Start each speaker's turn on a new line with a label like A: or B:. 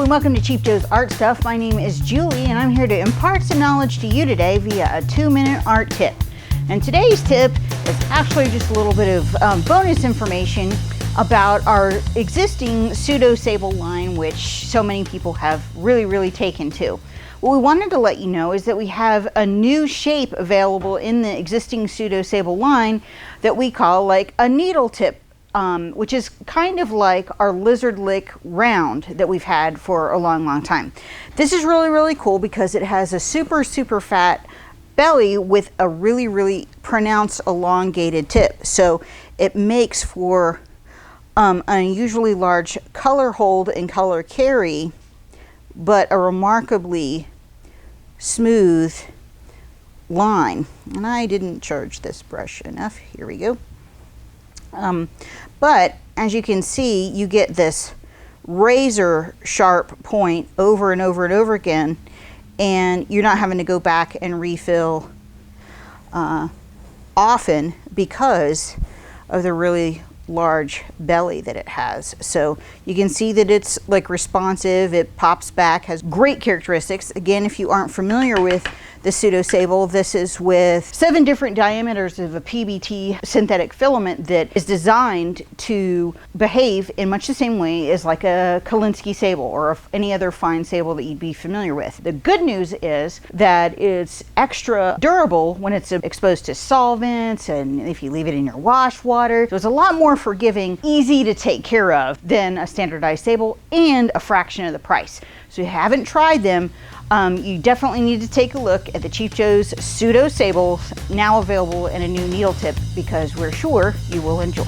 A: and welcome to Cheap Joe's Art Stuff. My name is Julie and I'm here to impart some knowledge to you today via a 2-minute art tip. And today's tip is actually just a little bit of bonus information about our existing Pseudo Sable line, which so many people have really taken to. What we wanted to let you know is that we have a new shape available in the existing Pseudo Sable line that we call like a needle tip, which is kind of like our lizard lick round that we've had for a long time. This is really cool because it has a super fat belly with a really pronounced elongated tip. So it makes for an unusually large color hold and color carry, but a remarkably smooth line. And I didn't charge this brush enough. Here we go. But as you can see, you get this razor sharp point over and over again, and you're not having to go back and refill often because of the really large belly that it has. So you can see that it's like responsive, it pops back, has great characteristics. Again, if you aren't familiar with the Pseudo Sable, this is with 7 different diameters of a PBT synthetic filament that is designed to behave in much the same way as like a Kolinsky sable or any other fine sable that you'd be familiar with. The good news is that it's extra durable when it's exposed to solvents and if you leave it in your wash water. So it's a lot more forgiving, easy to take care of than a standardized sable, and a fraction of the price. So if you haven't tried them, you definitely need to take a look at the Cheap Joe's Pseudo Sables, now available in a new needle tip, because we're sure you will enjoy.